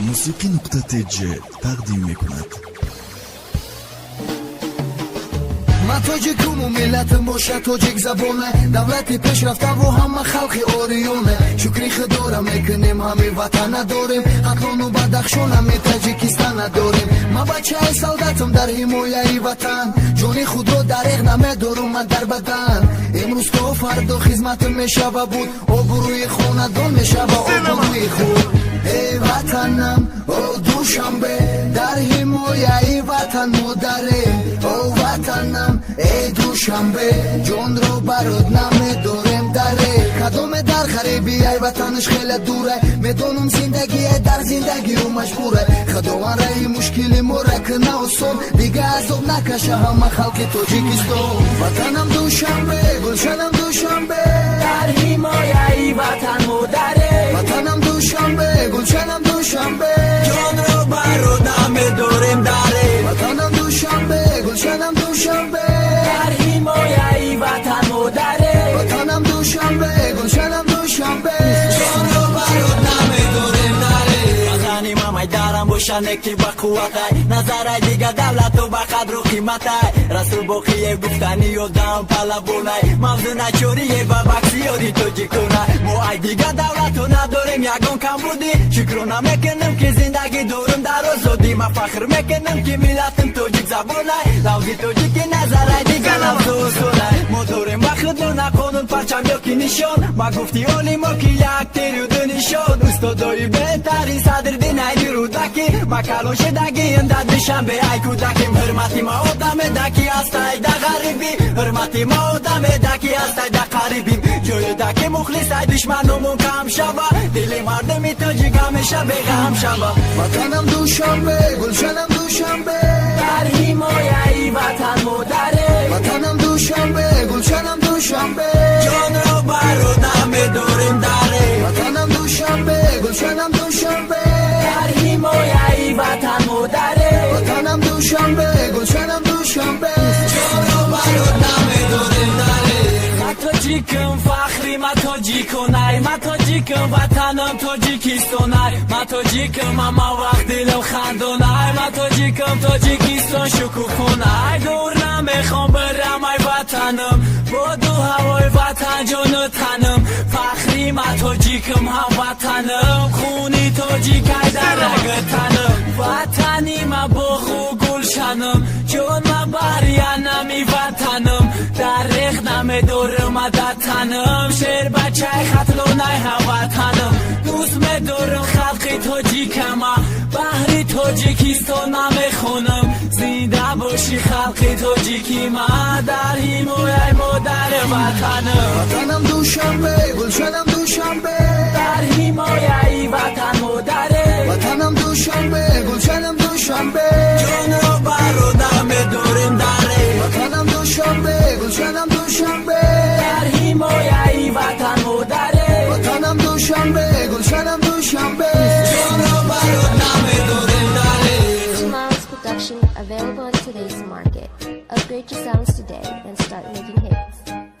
musiqi.tj تقدیم میکند. ما تاجیکم و ملتم باشه تاجیک زبانه دولتی پیش رفته و همه خلقی اوریونه شکری خدا میکنیم همه وطن داریم حتلان و بدخشان همه تاجیکستان داریم ما بچه های سعادتم در حمایه وطن جانی خود رو دریغ نمیدارم من در بدن امروز تو فردا خدمتم میشوه بود آبروی خاندان میشوه آبروی خود ای وطنم او دوشنبه در حمایه وطن مادریم او وطنم ای دوشنبه جان رو برات نمیداریم داره کدام در خریبی ای وطنش خیلی دوره میدونم زندگی در زندگی رو مجبوره خداوند رای مشکلی مرک نوسون دیگه عذاب نکشه همه خلق تاجیکستان وطنم دوشنبه گلشنم دوشنبه در حمایه وطن مادره وطنم دوشنبه گلشنم دوشنبه جان رو برات نمیداریم داره وطنم دوشنبه گلشنم دوشنبه در حمایه وطن مادره وطنم دوشنبه گلشنم دوشنبه جان رو برات نمیداریم داره وطنی مامای دارم باشنه که با قوتای نظرای دیگه دولت و با قدر و قیمتای رسول بخیه گفتنی و دام پلا بونای موضوع نچوریه با بکسی یادی تو جی کنای ما ای دیگه دولت و نداریم یکون کم بودی شکر نمیکنم که زندگی دارم در آزادی ما فخر میکنم که ملتم توجیک زبانای لوزی توجیک نظرای دیگه لفظ و سولای ما داریم وقت رو نکنون پرچم یا کی نشان ما گفتی اولی ما که یک تیر و دو نشان استادای بهتری صدر دین ایدی رو دکی ما کلون شدگی انداد بشم به ای کودکیم حرمتی ما آدم دکی است ای در غریبی حرمتی ما آدم دکی است ای در غریبیم جای دکی مخلص ای دشمنمون کم شوا دل مردمی تاجیک همیشه بغم شوا وطنم دوشنبه گلشنم دوشنبه در حمایه وطن مادره وطنم دوشنبه گلشنم دوشنبه جان رو برات نمیداریم داره وطنم دوشنبه گلشنم دوشنبه در حمایه وطن مادره وطنم دوشنبه گلشنم دوشنبه جان رو برات نمیداریم داره تاجیکم فخری ما تاجیکونای ما تاجیکم وطنم تاجیکستانای ما تاجیکم اما وقت دلم خندونای ما تاجیکم تاجیکستان شکوفونای دور نمیخوام برم ای وطنم با دو هوای وطن جان و تنم فخری ما تاجیکم هم وطنم خونی تاجیک ای در رگ تنم وطنی ما با خو گلشنم جان ما برینمی وطنم در رخ نمیدارم در تنم شیر بچه خطلونای هم وطنم دوست میدارم خلقی تاجیکم بحری تاجیکستان نمیخونم زنده باشی خلقی تاجیکی ما در حمایه مادر وطنم وطنم دوشنبه گلشنم دوشنبه در حمایه وطن مادره وطنم دوشنبه گلشنم دوشنبه جان رو برات نمیداریم داره وطنم دوشنبه گلشنم دوشنبه در حمایه وطن مادره وطنم دوشنبه گلشنم دوشنبه جان رو برات نمیداریم داره. Smiles Production available on today's market. Upgrade your sounds today and start making hits.